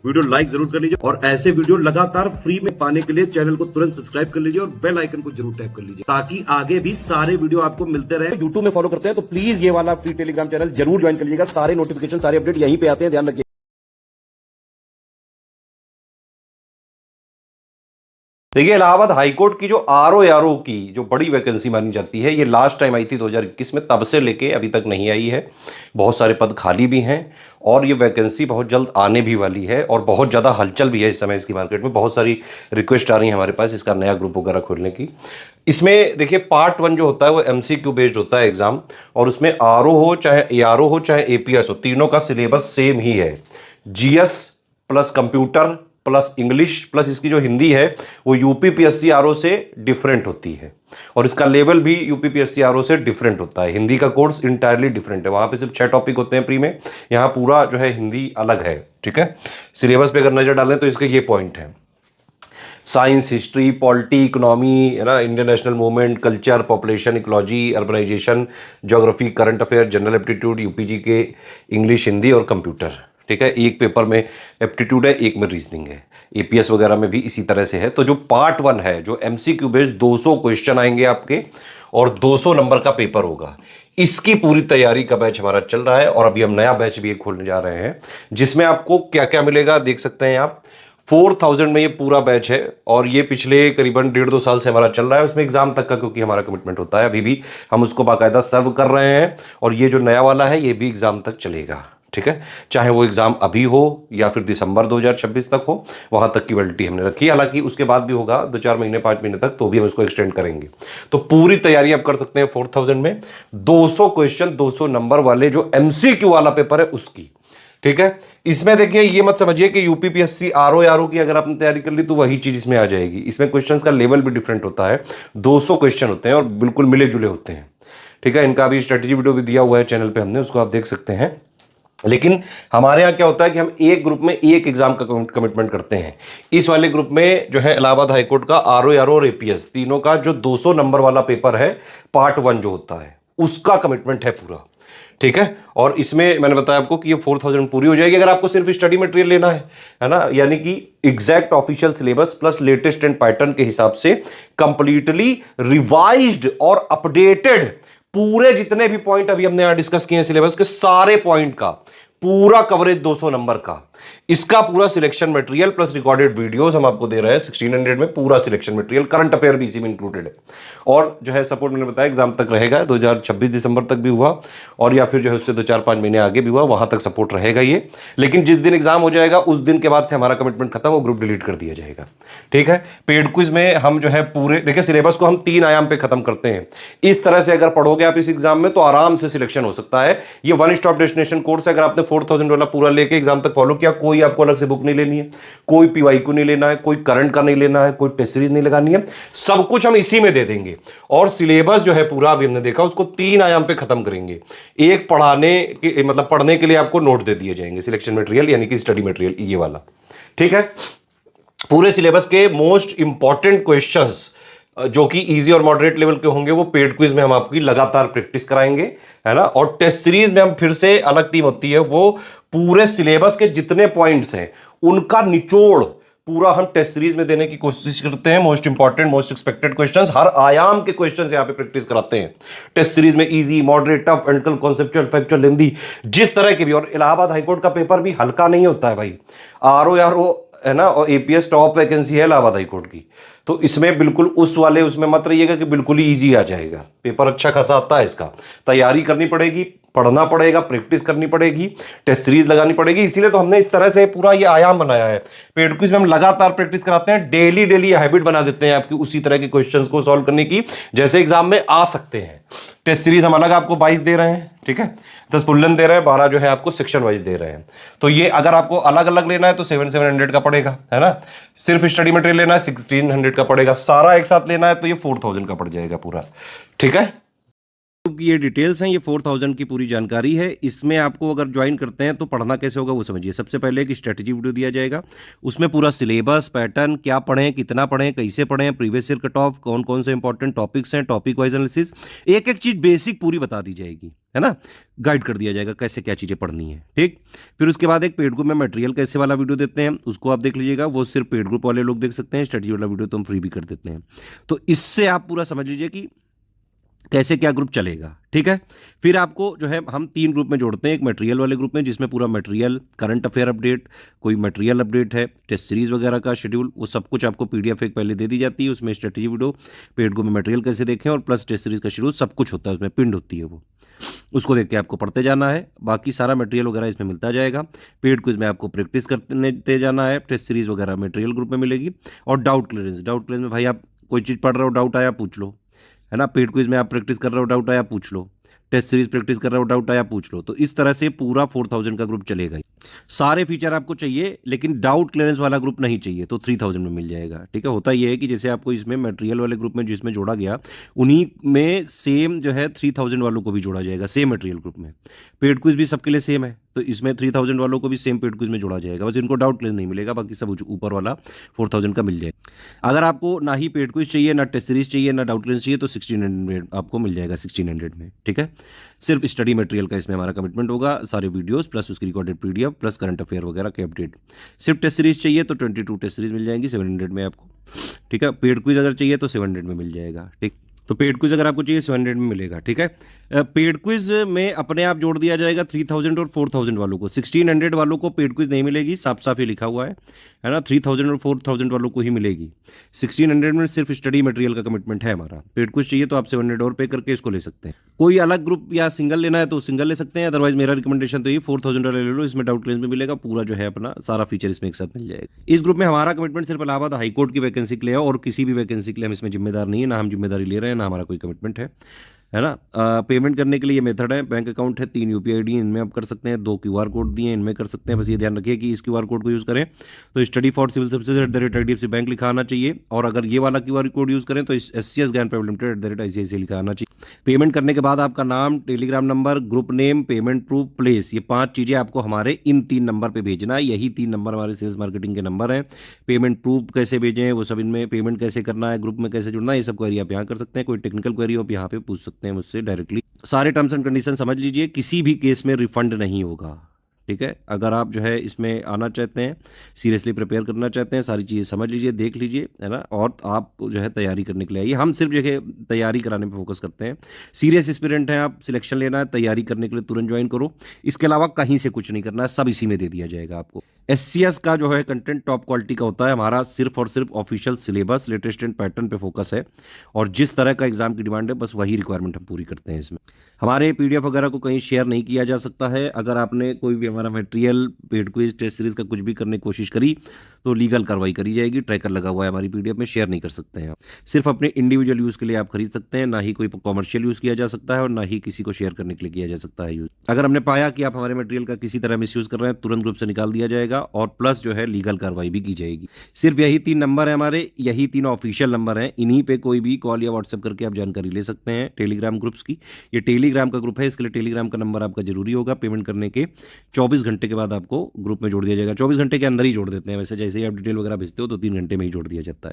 Video like जरूर कर लीजिए और ऐसे वीडियो लगातार फ्री में पाने के लिए चैनल को तुरंत सब्सक्राइब कर लीजिए और बेल आइकन को जरूर टैप कर लीजिए ताकि आगे भी सारे वीडियो आपको मिलते रहे। यूट्यूब में फॉलो करते हैं तो प्लीज ये वाला फ्री टेलीग्राम चैनल जरूर ज्वाइन कर लीजिएगा। सारे नोटिफिकेशन सारे अपडेट यहीं पे आते हैं, ध्यान रखिए। देखिए, इलाहाबाद हाईकोर्ट की जो आरओ की जो बड़ी वैकेंसी मानी जाती है, ये लास्ट टाइम आई थी 2021 में, तब से लेके अभी तक नहीं आई है। बहुत सारे पद खाली भी हैं और ये वैकेंसी बहुत जल्द आने भी वाली है और बहुत ज़्यादा हलचल भी है इस समय इसकी मार्केट में। बहुत सारी रिक्वेस्ट आ रही है हमारे पास इसका नया ग्रुप वगैरह खोलने की। इसमें देखिए, पार्ट 1 जो होता है वो एमसीक्यू बेस्ड होता है एग्जाम, और उसमें आरओ हो चाहे एआरओ हो चाहे एपीएस हो, तीनों का सिलेबस सेम ही है। GS plus computer plus English plus इसकी जो हिंदी है वो यूपीपीएससी आरओ से डिफरेंट होती है और इसका लेवल भी यूपीपीएससी आरओ से डिफरेंट होता है। हिंदी का कोर्स इंटायरली डिफरेंट है, वहां पे सिर्फ 6 टॉपिक होते हैं प्री में, यहाँ पूरा जो है हिंदी अलग है। ठीक है, सिलेबस पे अगर नजर डालें तो इसके ये पॉइंट है: साइंस, हिस्ट्री, पॉलिटी, इकोनॉमी, है ना, Indian national movement, culture, population, ecology, urbanisation, geography, current affair, general aptitude, UPG के इंग्लिश, हिंदी और कंप्यूटर। ठीक है, एक पेपर में एप्टीट्यूड है, एक में रीजनिंग है। एपीएस वगैरह में भी इसी तरह से है। तो जो पार्ट 1 है, जो एमसीक्यू बेस्ड 200 क्वेश्चन आएंगे आपके और 200 नंबर का पेपर होगा, इसकी पूरी तैयारी का बैच हमारा चल रहा है और अभी हम नया बैच भी एक खोलने जा रहे हैं जिसमें आपको क्या क्या मिलेगा देख सकते हैं आप। 4000 में ये पूरा बैच है और ये पिछले करीबन 1.5-2 साल से हमारा चल रहा है। उसमें एग्जाम तक का क्योंकि हमारा कमिटमेंट होता है, अभी भी हम उसको बाकायदा सर्व कर रहे हैं और ये जो नया वाला है ये भी एग्जाम तक चलेगा। ठीक है, चाहे वो एग्जाम अभी हो या फिर दिसंबर 2026 तक हो, वहां तक की वैलिडिटी हमने रखी है। हालांकि उसके बाद भी होगा 2-4 महीने 5 महीने तक, तो भी हम इसको एक्सटेंड करेंगे। तो पूरी तैयारी आप कर सकते हैं 4000 में। 200 क्वेश्चन 200 नंबर वाले जो एमसीक्यू वाला पेपर है उसकी। ठीक है, इसमें देखिए ये मत समझिए कि यूपीपीएससी आरओ की अगर आपने तैयारी कर ली तो वही चीज इसमें आ जाएगी। इसमें क्वेश्चंस का लेवल भी डिफरेंट होता है। 200 क्वेश्चन होते हैं और बिल्कुल मिले जुले होते हैं। ठीक है, इनका भी स्ट्रेटेजी वीडियो भी दिया हुआ है चैनल पे हमने, उसको आप देख सकते हैं। लेकिन हमारे यहाँ क्या होता है कि हम एक ग्रुप में एक एग्जाम का कमिटमेंट करते हैं। इस वाले ग्रुप में जो है इलाहाबाद हाईकोर्ट का आरओ और एपीएस तीनों का जो 200 नंबर वाला पेपर है, पार्ट 1 जो होता है, उसका कमिटमेंट है पूरा। ठीक है, और इसमें मैंने बताया आपको कि ये 4000 पूरी हो जाएगी अगर आपको सिर्फ स्टडी मटेरियल लेना है ना, यानी कि exact official syllabus plus latest and pattern के हिसाब से कंप्लीटली रिवाइज्ड और अपडेटेड पूरे जितने भी पॉइंट अभी हमने यहां डिस्कस किए हैं सिलेबस के सारे पॉइंट का पूरा कवरेज 200 नंबर का। इसका पूरा selection material plus recorded videos हम आपको दे रहे हैं 1600 में, पूरा सिलेक्शन मटेरियल, करंट अफेयर भी इसी में इंक्लूडेड है। और जो है सपोर्ट मैंने बताया एग्जाम तक रहेगा, 2026 दिसंबर तक भी हुआ और या फिर जो है उससे 2-4-5 महीने आगे भी हुआ, वहां तक सपोर्ट रहेगा ये। लेकिन जिस दिन एग्जाम हो जाएगा उस दिन के बाद से हमारा कमिटमेंट खत्म, वो ग्रुप डिलीट कर दिया जाएगा। ठीक है, पेड क्विज में हम जो है पूरे देखिए सिलेबस को हम 3 आयाम पे खत्म करते हैं। इस तरह से अगर पढ़ोगे आप इस एग्जाम में तो आराम से सिलेक्शन हो सकता है। ये वन स्टॉप डेस्टिनेशन कोर्स है। अगर आपने 4000 वाला पूरा लेके एग्जाम तक फॉलो किया, कोई आपको अलग से बुक नहीं लेनी है, कोई पीवाईक्यू नहीं लेना है, कोई करंट का नहीं लेना है, कोई टेस्ट सीरीज नहीं लगानी है, सब कुछ हम इसी में दे देंगे। और सिलेबस जो है पूरा अभी हमने देखा उसको 3 आयाम पे खत्म करेंगे। एक पढ़ाने के मतलब पढ़ने के लिए आपको नोट दे दिए जाएंगे, सिलेक्शन मटेरियल यानी कि स्टडी मटेरियल ये वाला। ठीक है, पूरे सिलेबस के मोस्ट इंपॉर्टेंट क्वेश्चंस जो कि इजी और मॉडरेट लेवल के होंगे वो पेड क्विज में हम आपकी लगातार प्रैक्टिस कराएंगे, है ना। और टेस्ट सीरीज में हम फिर से अलग टीम होती है, वो पूरे सिलेबस के जितने पॉइंट्स हैं उनका निचोड़ पूरा हम टेस्ट सीरीज में देने की कोशिश करते हैं। Most important most expected questions, हर आयाम के क्वेश्चंस यहां पे प्रैक्टिस कराते हैं टेस्ट सीरीज में। इजी, मॉडरेट, टफ, एंटिकल, कॉन्सेप्चुअल, फैक्चुअल, हिंदी, जिस तरह के भी। और इलाहाबाद हाईकोर्ट का पेपर भी हल्का नहीं होता है भाई। आरओ है ना, और एपीएस टॉप वैकेंसी है इलाहाबाद हाईकोर्ट की, तो इसमें बिल्कुल उस वाले उसमें मत रहिएगा कि बिल्कुल ही इजी आ जाएगा। पेपर अच्छा खासा आता है, इसका तैयारी करनी पड़ेगी, पढ़ना पड़ेगा, प्रैक्टिस करनी पड़ेगी, टेस्ट सीरीज लगानी पड़ेगी। इसीलिए तो हमने इस तरह से पूरा ये आयाम बनाया है। पेड क्विज में हम लगातार प्रैक्टिस कराते हैं, डेली डेली हैबिट बना देते हैं आपकी उसी तरह के क्वेश्चंस को सॉल्व करने की जैसे एग्जाम में आ सकते हैं। टेस्ट सीरीज हम अलग आपको 22 दे रहे हैं, ठीक है, 10 बुल्लन दे रहे हैं, 12 जो है आपको सेक्शन वाइज दे रहे हैं। तो ये अगर आपको अलग अलग लेना है तो 700 का पड़ेगा, है ना। सिर्फ स्टडी मटेरियल लेना है 1600 का पड़ेगा, सारा एक साथ लेना है तो ये 4000 का पड़ जाएगा पूरा। ठीक है, ये डिटेल्स हैं, ये 4000 की पूरी जानकारी है। इसमें आपको अगर ज्वाइन करते हैं तो पढ़ना कैसे होगा वो समझिए। सबसे पहले एक स्ट्रेटेजी वीडियो दिया जाएगा, उसमें पूरा सिलेबस, पैटर्न, क्या पढ़ें, कितना पढ़ें, कैसे पढ़ें, प्रीवियस ईयर कट ऑफ, कौन कौन से इंपॉर्टेंट टॉपिक्स हैं, टॉपिक वाइज एनालिसिस, एक एक चीज बेसिक पूरी बता दी जाएगी। है ना, गाइड कर दिया जाएगा कैसे क्या चीज़ें पढ़नी है। ठीक, फिर उसके बाद एक पेड ग्रुप में मटेरियल कैसे वाला वीडियो देते हैं, उसको आप देख लीजिएगा, वो सिर्फ पेड ग्रुप वाले लोग देख सकते हैं, स्ट्रेटजी वाला वीडियो तो हम फ्री भी कर देते हैं। तो इससे आप पूरा समझ लीजिए कि कैसे क्या ग्रुप चलेगा। ठीक है, फिर आपको जो है हम 3 ग्रुप में जोड़ते हैं, एक मटेरियल वाले ग्रुप में जिसमें पूरा मटेरियल, करंट अफेयर अपडेट, कोई मटेरियल अपडेट है, टेस्ट सीरीज वगैरह का शेड्यूल, वो सब कुछ आपको पीडीएफ एक पहले दे दी जाती है, उसमें स्ट्रेटजी वीडियो, पेड ग्रुप में मटेरियल कैसे देखें और प्लस टेस्ट सीरीज का शेड्यूल सब कुछ होता है, उसमें पिंड होती है वो, उसको देख के आपको पढ़ते जाना है। बाकी सारा मटेरियल वगैरह इसमें मिलता जाएगा। पेड क्विज में आपको प्रैक्टिस करने दे जाना है, टेस्ट सीरीज वगैरह मटेरियल ग्रुप में मिलेगी। और डाउट क्लियरेंस में भाई आप कोई चीज़ पढ़ रहे हो, डाउट आया पूछ लो, है ना। पेड क्विज में आप प्रैक्टिस कर रहे हो, डाउट आया पूछ लो, टेस्ट सीरीज प्रैक्टिस कर रहे हो, डाउट आया पूछ लो। तो इस तरह से पूरा 4000 का ग्रुप चलेगा ही। सारे फीचर आपको चाहिए लेकिन डाउट क्लियरेंस वाला ग्रुप नहीं चाहिए तो 3000 में मिल जाएगा। ठीक है, होता यह है कि जैसे आपको इसमें मटेरियल वाले ग्रुप में जिसमें जोड़ा गया, उन्हीं में सेम जो है 3000 वालों को भी जोड़ा जाएगा सेम मटेरियल ग्रुप में। पेड क्विज भी सबके लिए सेम है, तो इसमें 3000 वालों को भी सेम पेड क्विज में जोड़ा जाएगा, बस इनको डाउट क्लियरेंस नहीं मिलेगा, बाकी सब ऊपर वाला 4000 का मिल जाएगा। अगर आपको ना ही पेड क्विज चाहिए, ना टेस्ट सीरीज चाहिए, ना डाउट क्लियरेंस चाहिए, तो 1600 आपको मिल जाएगा 1600 में। ठीक है, सिर्फ स्टडी मटेरियल का इसमें हमारा कमिटमेंट होगा, सारे वीडियोस प्लस उसकी recorded PDF plus current affair वगैरह के अपडेट। सिर्फ टेस्ट सीरीज चाहिए तो 22 टेस्ट सीरीज मिल जाएंगी 700 में आपको। ठीक है, पेड क्विज अगर चाहिए तो 700 में मिल जाएगा। ठीक, तो पेड क्विज अगर आपको चाहिए 700 में मिलेगा। ठीक है, पेड क्विज में अपने आप जोड़ दिया जाएगा 3000 और 4000 वालों को। 1600 वालों को पेड क्विज नहीं मिलेगी, साफ साफ ही लिखा हुआ है ना। 3000 और 4000 वालों को ही मिलेगी। 1600 में सिर्फ स्टडी मटेरियल का कमिटमेंट है हमारा। पेड क्विज चाहिए तो आप 700 और पे करके इसको ले सकते हैं। कोई अलग ग्रुप या सिंगल लेना है तो सिंगल ले सकते हैं, अदरवाइज मेरा रिकमेंडेशन तो ये 4000 वाला ले लो, इसमें डाउट क्लियरेंस में मिलेगा, पूरा जो है अपना सारा फीचर इसमें एक साथ मिल जाएगा। इस ग्रुप में हमारा कमिटमेंट सिर्फ इलाहाबाद हाईकोर्ट की वैकेंसी के लिए है और किसी भी वैकेंसी के लिए हम इसमें जिम्मेदार नहीं है, ना हम जिम्मेदारी ले रहे हैं, ना हमारा कोई कमिटमेंट है ना। पेमेंट करने के लिए ये मेथड है, बैंक अकाउंट है, 3 यूपीआई आईडी इनमें आप कर सकते हैं, 2 क्यूआर कोड दिए इनमें कर सकते हैं। बस ये ध्यान रखिए कि इस क्यूआर कोड को यूज़ करें तो study for civil services @IDFC bank लिखा आना चाहिए, और अगर ये वाला क्यूआर कोड यूज़ करें तो SCS ज्ञान प्राइवेट लिमिटेड @ICICI लिखा आना चाहिए। पेमेंट करने के बाद आपका नाम, Telegram number, group name, payment proof, place, ये 5 चीज़ें आपको हमारे इन 3 नंबर पर भेजना है। यही 3 नंबर हमारे सेल्स मार्केटिंग के नंबर हैं। पेमेंट प्रूफ कैसे भेजें वो सब इनमें, पेमेंट कैसे करना है, ग्रुप में कैसे जुड़ना है, ये सब क्वेरी आप यहाँ कर सकते हैं। कोई टेक्निकल क्वेरी हो आप यहाँ पे पूछ सकते हैं मुझसे डायरेक्टली। सारे टर्म्स एंड कंडीशन समझ लीजिए, किसी भी केस में रिफंड नहीं होगा। ठीक है, अगर आप जो है इसमें आना चाहते हैं, सीरियसली प्रिपेयर करना चाहते हैं, सारी चीज़ें समझ लीजिए, देख लीजिए, है ना, और आप जो है तैयारी करने के लिए आइए। हम सिर्फ जो है तैयारी कराने पे फोकस करते हैं। सीरियस एस्पिरेंट हैं आप, सिलेक्शन लेना है, तैयारी करने के लिए तुरंत ज्वाइन करो। इसके अलावा कहीं से कुछ नहीं करना है, सब इसी में दे दिया जाएगा आपको। SCS का जो है कंटेंट टॉप क्वालिटी का होता है, हमारा सिर्फ और सिर्फ official syllabus, latest and pattern पे फोकस है, और जिस तरह का एग्जाम की डिमांड है बस वही रिक्वायरमेंट हम पूरी करते हैं इसमें। हमारे PDF वगैरह को कहीं शेयर नहीं किया जा सकता है। अगर आपने कोई भी हमारा material, paid quiz, test series का कुछ भी करने की कोशिश करी तो लीगल कार्रवाई करी जाएगी। ट्रैकर लगा हुआ है हमारी PDF में, शेयर नहीं कर सकते हैं आप। सिर्फ अपने इंडिविजुअल यूज़ के लिए आप खरीद सकते हैं, ना ही कोई कॉमर्शियल यूज़ किया जा सकता है और ना ही किसी को शेयर करने के लिए किया जा सकता है यूज़। अगर हमने पाया कि आप हमारे मटेरियल का किसी तरह मिसयूज़ कर रहे हैं, तुरंत ग्रुप से निकाल दिया जाएगा और प्लस जो है लीगल कार्रवाई भी की जाएगी। सिर्फ यही 3 नंबर है हमारे, यही 3 ऑफिशियल नंबर हैं, इन्हीं पे कोई भी कॉल या व्हाट्सएप करके आप जानकारी ले सकते हैं। टेलीग्राम ग्रुप्स की, ये टेलीग्राम का ग्रुप है, इसके लिए टेलीग्राम का नंबर आपका जरूरी होगा। पेमेंट करने के 24 घंटे के बाद आपको ग्रुप में जोड़ दिया जाएगा। 24 घंटे के अंदर ही जोड़ देते हैं वैसे, जैसे ही आप डिटेल वगैरह भेजते हो तो 3 घंटे में ही जोड़ दिया जाता है।